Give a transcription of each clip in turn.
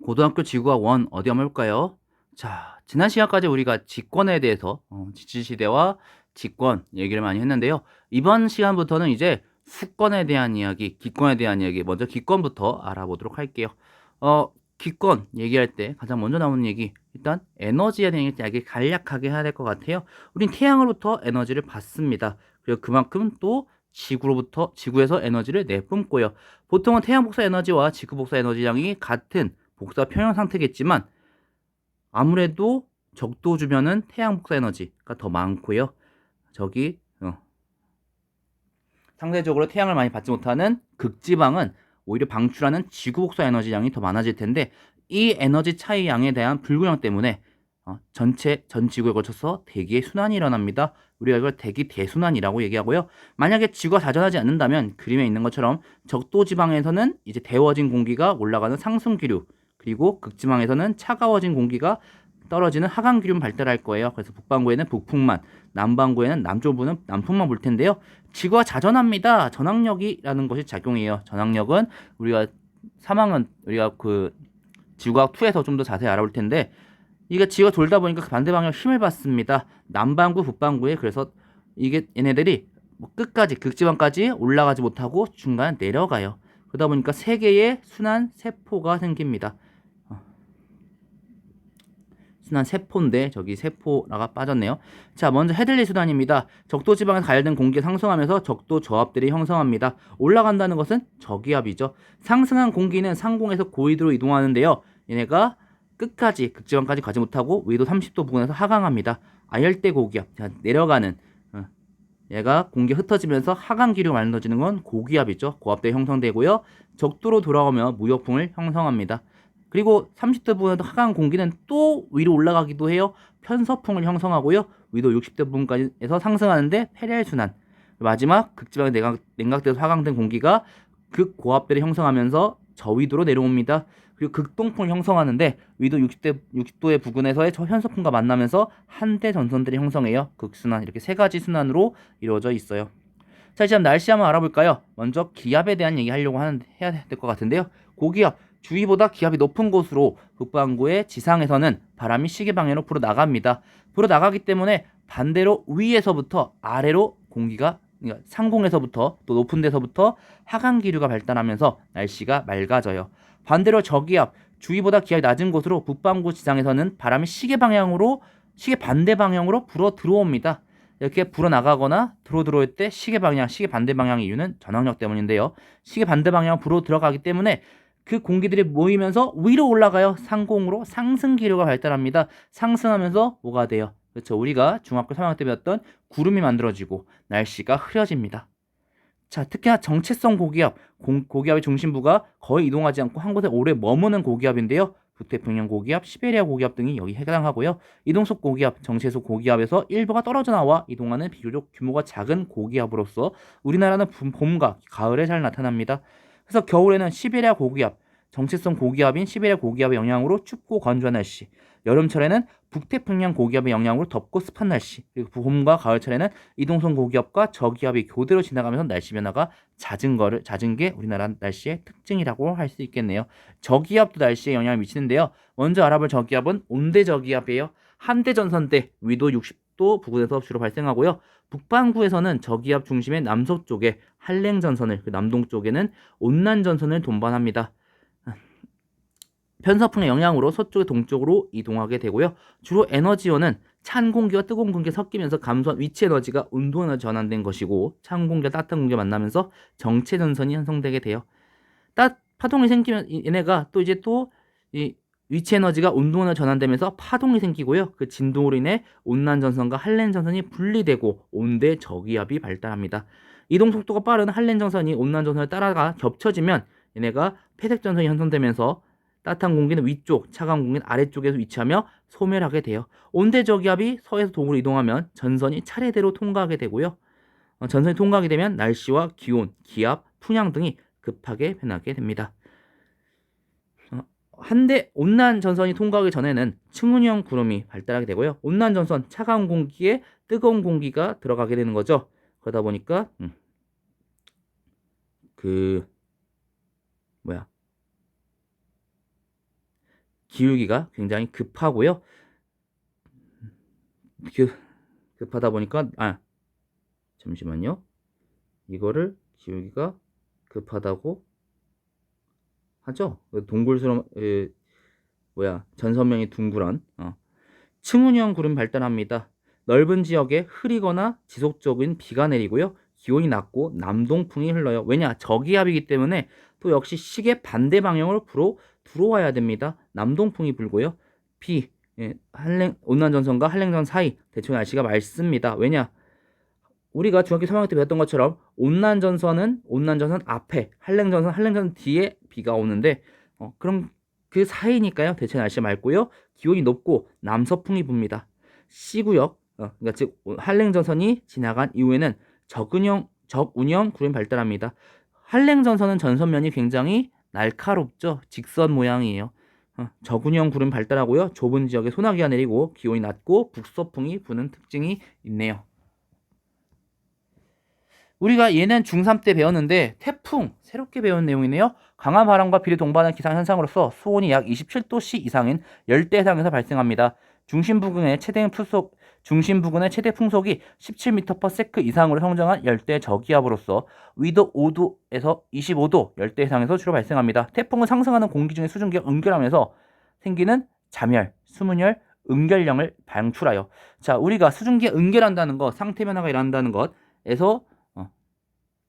고등학교 지구학 원 어디 한번 해볼까요? 자, 지난 시간까지 우리가 직권에 대해서 지질시대와 직권 얘기를 많이 했는데요. 이번 시간부터는 이제 수권에 대한 이야기, 기권에 대한 이야기, 먼저 기권부터 알아보도록 할게요. 기권 얘기할 때 가장 먼저 나오는 얘기, 일단 에너지에 대한 이야기 간략하게 해야 될 것 같아요. 우린 태양으로부터 에너지를 받습니다. 그리고 그만큼 또 지구에서 에너지를 내뿜고요. 보통은 태양 복사 에너지와 지구 복사 에너지량이 같은 복사 평형 상태겠지만 아무래도 적도 주변은 태양 복사 에너지가 더 많고요. 저기 상대적으로 태양을 많이 받지 못하는 극지방은 오히려 방출하는 지구 복사 에너지량이 더 많아질 텐데 이 에너지 차이 양에 대한 불균형 때문에 전 지구에 걸쳐서 대기의 순환이 일어납니다. 우리가 이걸 대기 대순환이라고 얘기하고요. 만약에 지구가 자전하지 않는다면 그림에 있는 것처럼 적도 지방에서는 이제 데워진 공기가 올라가는 상승 기류, 그리고 극지방에서는 차가워진 공기가 떨어지는 하강 기류 발달할 거예요. 그래서 북반구에는 북풍만, 남반구에는 남쪽부는 남풍만 불 텐데요. 지구가 자전합니다. 전항력이라는 것이 작용해요. 전항력은 우리가 그 지구과학 2에서 좀 더 자세히 알아볼 텐데 이게 지구가 돌다 보니까 그 반대 방향 힘을 받습니다. 남반구, 북반구에. 그래서 이게 얘네들이 끝까지 극지방까지 올라가지 못하고 중간에 내려가요. 그러다 보니까 세 개의 순환 세포가 생깁니다. 순환 세포인데 저기 세포라가 빠졌네요. 자, 먼저 헤들리 순환입니다. 적도 지방에서 가열된 공기가 상승하면서 적도 저압들이 형성합니다. 올라간다는 것은 저기압이죠. 상승한 공기는 상공에서 고위도로 이동하는데요. 얘네가 끝까지 극지방까지 가지 못하고 위도 30도 부근에서 하강합니다. 아열대 고기압. 자, 내려가는 얘가 공기가 흩어지면서 하강 기류가 만들어지는 건 고기압이죠. 고압대 형성되고요. 적도로 돌아오며 무역풍을 형성합니다. 그리고 30도 부근에도 하강 공기는 또 위로 올라가기도 해요. 편서풍을 형성하고요. 위도 60도 부근까지 해서 상승하는데 페렐순환. 마지막 극지방에 냉각돼서 하강된 공기가 극고압대를 형성하면서 저위도로 내려옵니다. 그리고 극동풍을 형성하는데 위도 60도의 부근에서의 현서풍과 만나면서 한대 전선들이 형성해요. 극순환. 이렇게 세 가지 순환으로 이루어져 있어요. 자, 이제 날씨 한번 알아볼까요? 먼저 기압에 대한 얘기 해야 될 것 같은데요. 고기압, 주위보다 기압이 높은 곳으로 북반구의 지상에서는 바람이 시계 방향으로 불어나갑니다. 불어나가기 때문에 반대로 위에서부터 아래로 공기가, 그러니까 상공에서부터 또 높은 데서부터 하강 기류가 발달하면서 날씨가 맑아져요. 반대로 저기압, 주위보다 기압이 낮은 곳으로 북반구 지상에서는 바람이 시계 반대 방향으로 불어 들어옵니다. 이렇게 불어나가거나 들어올 때 시계 반대 방향의 이유는 전항력 때문인데요. 시계 반대 방향 불어 들어가기 때문에 그 공기들이 모이면서 위로 올라가요. 상공으로 상승 기류가 발달합니다. 상승하면서 뭐가 돼요? 그렇죠. 우리가 중학교 3학년 때 배웠던 구름이 만들어지고 날씨가 흐려집니다. 자, 특히나 정체성 고기압, 고기압의 중심부가 거의 이동하지 않고 한 곳에 오래 머무는 고기압인데요. 북태평양 고기압, 시베리아 고기압 등이 여기 해당하고요. 이동속 고기압, 정체속 고기압에서 일부가 떨어져 나와 이동하는 비교적 규모가 작은 고기압으로서 우리나라는 봄과 가을에 잘 나타납니다. 그래서 겨울에는 시베리아 고기압, 정체성 고기압인 시베리아 고기압의 영향으로 춥고 건조한 날씨, 여름철에는 북태평양 고기압의 영향으로 덥고 습한 날씨, 그리고 봄과 가을철에는 이동성 고기압과 저기압이 교대로 지나가면서 날씨 변화가 잦은 게 우리나라 날씨의 특징이라고 할 수 있겠네요. 저기압도 날씨에 영향을 미치는데요. 먼저 알아볼 저기압은 온대 저기압이에요. 한대 전선대 위도 60도 부근에서 주로 발생하고요. 북반구에서는 저기압 중심의 남서쪽에 한랭 전선을, 그 남동 쪽에는 온난 전선을 동반합니다. 편서풍의 영향으로 서쪽에 동쪽으로 이동하게 되고요. 주로 에너지원은 찬 공기와 뜨거운 공기가 섞이면서 감소한 위치 에너지가 온도 에너지 전환된 것이고, 찬 공기와 따뜻한 공기가 만나면서 정체 전선이 형성되게 돼요. 파동이 생기면 얘네가 또 이제 또 이 위치 에너지가 온도 에너지 전환되면서 파동이 생기고요. 그 진동으로 인해 온난 전선과 한렌 전선이 분리되고 온대 저기압이 발달합니다. 이동 속도가 빠른 한렌 전선이 온난 전선을 따라가 겹쳐지면 얘네가 폐색 전선이 형성되면서 따뜻한 공기는 위쪽, 차가운 공기는 아래쪽에서 위치하며 소멸하게 돼요. 온대 저기압이 서에서 동으로 이동하면 전선이 차례대로 통과하게 되고요. 전선이 통과하게 되면 날씨와 기온, 기압, 풍향 등이 급하게 변하게 됩니다. 한대 온난 전선이 통과하기 전에는 층운형 구름이 발달하게 되고요. 온난 전선, 차가운 공기에 뜨거운 공기가 들어가게 되는 거죠. 그러다 보니까 그 뭐야? 기울기가 굉장히 급하고요. 급하다 보니까 잠시만요. 이거를 기울기가 급하다고 하죠. 동굴스러운 전선면이 둥그런 층운형 구름이 발달합니다. 넓은 지역에 흐리거나 지속적인 비가 내리고요. 기온이 낮고 남동풍이 흘러요. 왜냐? 저기압이기 때문에 또 역시 시계 반대 방향으로 불어 들어와야 됩니다. 남동풍이 불고요. 온난전선과 한랭전 사이 대충 날씨가 맑습니다. 왜냐? 우리가 중학교 3학년 때 배웠던 것처럼 온난전선 앞에, 한랭전선 뒤에 비가 오는데 그럼 그 사이니까요. 대체 날씨 맑고요. 기온이 높고 남서풍이 붑니다. C구역, 그러니까 즉 한랭전선이 지나간 이후에는 적운형 구름이 발달합니다. 한랭전선은 전선면이 굉장히 날카롭죠. 직선 모양이에요. 적운형 구름이 발달하고요. 좁은 지역에 소나기가 내리고 기온이 낮고 북서풍이 부는 특징이 있네요. 우리가 얘는 중3 때 배웠는데 태풍 새롭게 배운 내용이네요. 강한 바람과 비를 동반한 기상 현상으로서 수온이 약 27도씨 이상인 열대 해상에서 발생합니다. 중심 부근의 최대 풍속이 17m/s 이상으로 성장한 열대 저기압으로서 위도 5도에서 25도 열대 해상에서 주로 발생합니다. 태풍은 상승하는 공기 중에 수증기가 응결하면서 생기는 잠열, 수문열, 응결령을 방출하여 우리가 수증기가 응결한다는 것, 상태 변화가 일어난다는 것에서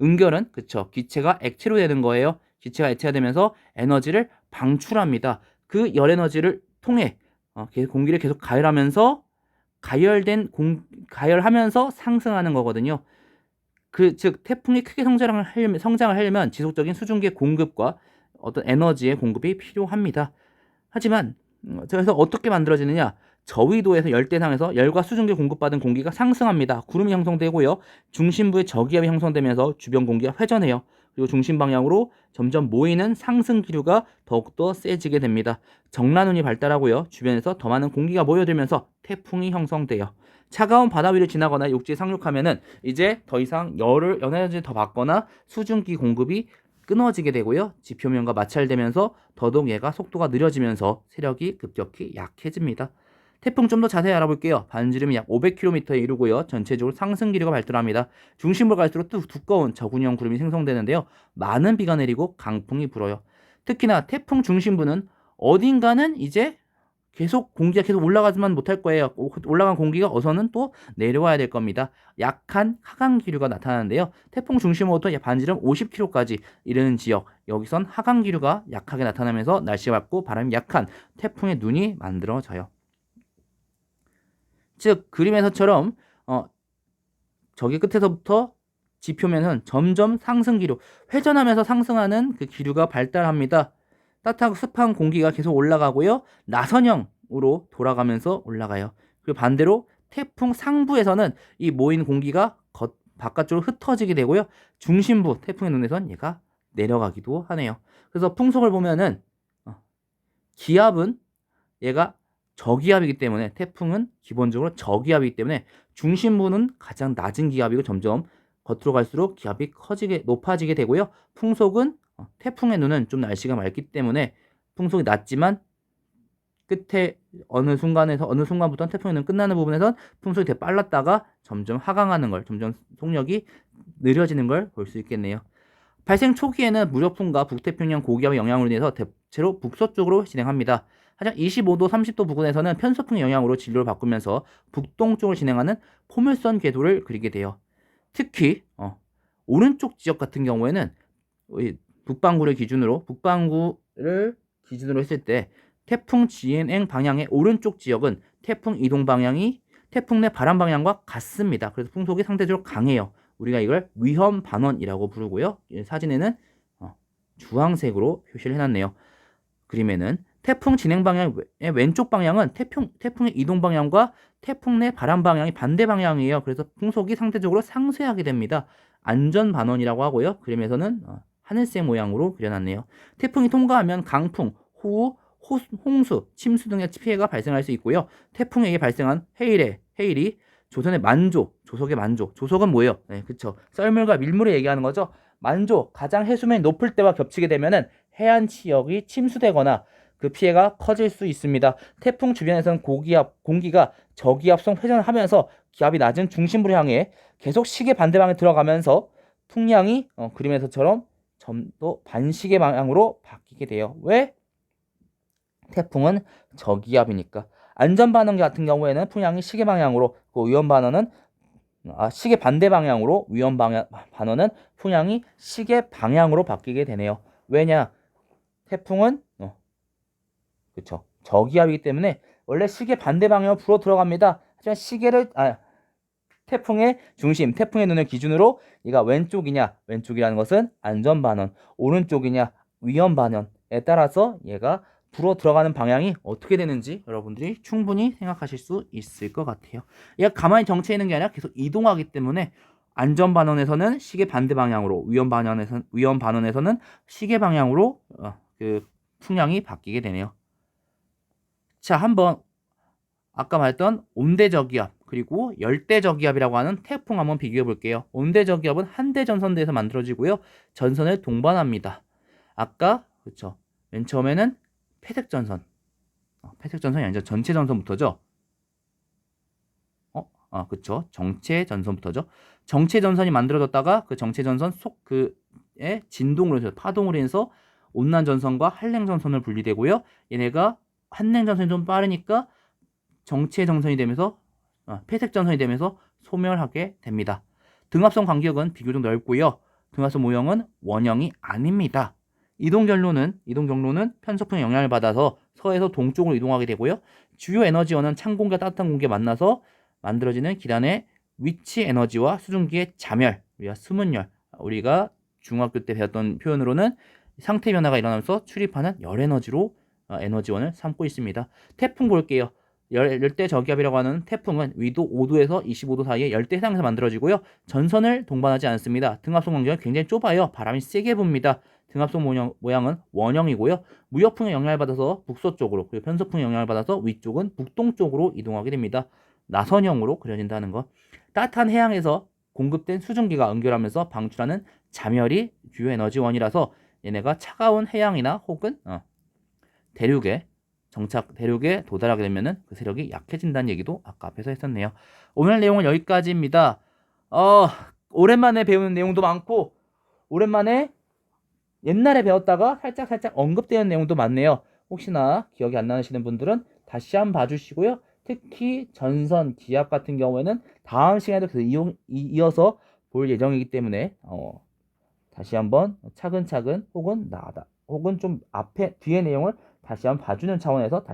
응결은 기체가 액체로 되는 거예요. 기체가 액체가 되면서 에너지를 방출합니다. 그 열 에너지를 통해 공기를 계속 가열하면서 가열하면서 상승하는 거거든요. 즉 태풍이 크게 성장을 하려면 지속적인 수증기의 공급과 어떤 에너지의 공급이 필요합니다. 하지만 그래서 어떻게 만들어지느냐? 저위도에서 열대상에서 열과 수증기 공급받은 공기가 상승합니다. 구름이 형성되고요. 중심부에 저기압이 형성되면서 주변 공기가 회전해요. 그리고 중심 방향으로 점점 모이는 상승 기류가 더욱더 세지게 됩니다. 정란운이 발달하고요. 주변에서 더 많은 공기가 모여들면서 태풍이 형성돼요. 차가운 바다 위를 지나거나 육지에 상륙하면은 이제 더 이상 에너지를 더 받거나 수증기 공급이 끊어지게 되고요. 지표면과 마찰되면서 더더욱 얘가 속도가 느려지면서 세력이 급격히 약해집니다. 태풍 좀 더 자세히 알아볼게요. 반지름이 약 500km에 이르고요. 전체적으로 상승 기류가 발달합니다. 중심부로 갈수록 두꺼운 저군형 구름이 생성되는데요. 많은 비가 내리고 강풍이 불어요. 특히나 태풍 중심부는 어딘가는 이제 공기가 계속 올라가지만 못할 거예요. 올라간 공기가 어서는 또 내려와야 될 겁니다. 약한 하강 기류가 나타나는데요. 태풍 중심부터 반지름 50km까지 이르는 지역, 여기선 하강 기류가 약하게 나타나면서 날씨가 맑고 바람이 약한 태풍의 눈이 만들어져요. 즉 그림에서처럼 저기 끝에서부터 지표면은 점점 상승 기류, 회전하면서 상승하는 그 기류가 발달합니다. 따뜻하고 습한 공기가 계속 올라가고요. 나선형으로 돌아가면서 올라가요. 그리고 반대로 태풍 상부에서는 이 모인 공기가 바깥쪽으로 흩어지게 되고요. 중심부 태풍의 눈에선 얘가 내려가기도 하네요. 그래서 풍속을 보면은 기압은 얘가 저기압이기 때문에 태풍은 기본적으로 저기압이기 때문에 중심부는 가장 낮은 기압이고 점점 겉으로 갈수록 기압이 높아지게 되고요. 풍속은 태풍의 눈은 좀 날씨가 맑기 때문에 풍속이 낮지만 끝에 어느 순간부터 태풍의 눈 끝나는 부분에선 풍속이 되게 빨랐다가 점점 하강하는 걸, 점점 속력이 느려지는 걸 볼 수 있겠네요. 발생 초기에는 무력풍과 북태평양 고기압의 영향으로 인해서 대체로 북서쪽으로 진행합니다. 하지만 25도, 30도 부근에서는 편서풍의 영향으로 진로를 바꾸면서 북동쪽을 진행하는 포물선 궤도를 그리게 돼요. 특히 오른쪽 지역 같은 경우에는 북반구를 기준으로 했을 때 태풍 진행 방향의 오른쪽 지역은 태풍 이동 방향이 태풍 내 바람 방향과 같습니다. 그래서 풍속이 상대적으로 강해요. 우리가 이걸 위험 반원이라고 부르고요. 사진에는 주황색으로 표시를 해놨네요. 그림에는 태풍 진행 방향의 왼쪽 방향은 태풍의 이동 방향과 태풍 내 바람 방향이 반대 방향이에요. 그래서 풍속이 상대적으로 상쇄하게 됩니다. 안전 반원이라고 하고요. 그림에서는 하늘색 모양으로 그려놨네요. 태풍이 통과하면 강풍, 호우, 홍수, 침수 등의 피해가 발생할 수 있고요. 태풍에 의해 발생한 해일이 조석의 만조. 조석은 뭐예요? 네, 그쵸. 썰물과 밀물을 얘기하는 거죠. 만조, 가장 해수면이 높을 때와 겹치게 되면은 해안 지역이 침수되거나 그 피해가 커질 수 있습니다. 태풍 주변에서는 공기가 저기압성 회전을 하면서 기압이 낮은 중심부를 향해 계속 시계 반대방에 들어가면서 풍량이 그림에서처럼 점도 반시계 방향으로 바뀌게 돼요. 왜? 태풍은 저기압이니까. 안전반응 같은 경우에는 풍량이 시계 방향으로, 그 위험 반응은 시계 반대 방향으로, 위험 반응은 풍량이 시계 방향으로 바뀌게 되네요. 왜냐? 태풍은 그쵸, 저기압이기 때문에 원래 시계 반대 방향으로 불어 들어갑니다. 하지만 태풍의 중심, 태풍의 눈을 기준으로 얘가 왼쪽이라는 것은 안전 반응, 오른쪽이냐 위험 반응에 따라서 얘가 불어 들어가는 방향이 어떻게 되는지 여러분들이 충분히 생각하실 수 있을 것 같아요. 얘가 가만히 정체해 있는 게 아니라 계속 이동하기 때문에 안전 반응에서는 시계 반대 방향으로, 위험 반응에서는 시계 방향으로 그 풍량이 바뀌게 되네요. 자, 한번 아까 말했던 온대저기압 그리고 열대저기압이라고 하는 태풍 한번 비교해 볼게요. 온대저기압은 한대 전선대에서 만들어지고요. 전선을 동반합니다. 아까 그쵸, 맨 처음에는 회색전선이 아니죠. 전체전선부터죠. 그쵸. 정체전선부터죠. 정체전선이 만들어졌다가 그 정체전선 속에 진동으로 해서, 파동으로 인해서 온난전선과 한랭전선을 분리되고요. 얘네가 한랭전선이 좀 빠르니까 정체전선이 되면서 폐색전선이 되면서 소멸하게 됩니다. 등압선 간격은 비교적 넓고요. 등압선 모형은 원형이 아닙니다. 이동 경로는 편서풍의 영향을 받아서 서에서 동쪽으로 이동하게 되고요. 주요 에너지원은 찬 공기와 따뜻한 공기가 만나서 만들어지는 기란의 위치 에너지와 수증기의 자멸, 우리가 수문열, 우리가 중학교 때 배웠던 표현으로는 상태 변화가 일어나면서 출입하는 열 에너지로 에너지원을 삼고 있습니다. 태풍 볼게요. 열대 저기압이라고 하는 태풍은 위도 5도에서 25도 사이에 열대 해상에서 만들어지고요. 전선을 동반하지 않습니다. 등압선 간격은 굉장히 좁아요. 바람이 세게 붑니다. 등압선 모양은 원형이고요. 무역풍의 영향을 받아서 북서쪽으로, 그리고 편서풍의 영향을 받아서 위쪽은 북동쪽으로 이동하게 됩니다. 나선형으로 그려진다는 것. 따뜻한 해양에서 공급된 수증기가 응결하면서 방출하는 자멸이 주요 에너지원이라서 얘네가 차가운 해양이나 혹은 대륙에 도달하게 되면은 그 세력이 약해진다는 얘기도 아까 앞에서 했었네요. 오늘 내용은 여기까지입니다. 오랜만에 배우는 내용도 많고, 오랜만에 옛날에 배웠다가 살짝 언급되는 내용도 많네요. 혹시나 기억이 안 나시는 분들은 다시 한번 봐주시고요. 특히 전선, 기압 같은 경우에는 다음 시간에도 계속 이어서 볼 예정이기 때문에 다시 한번 차근차근 혹은 좀 뒤에 내용을 다시 한번 봐주는 차원에서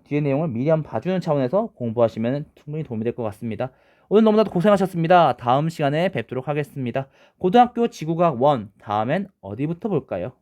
뒤에 내용을 미리 한번 봐주는 차원에서 공부하시면 충분히 도움이 될 것 같습니다. 오늘 너무나도 고생하셨습니다. 다음 시간에 뵙도록 하겠습니다. 고등학교 지구과학 1 다음엔 어디부터 볼까요?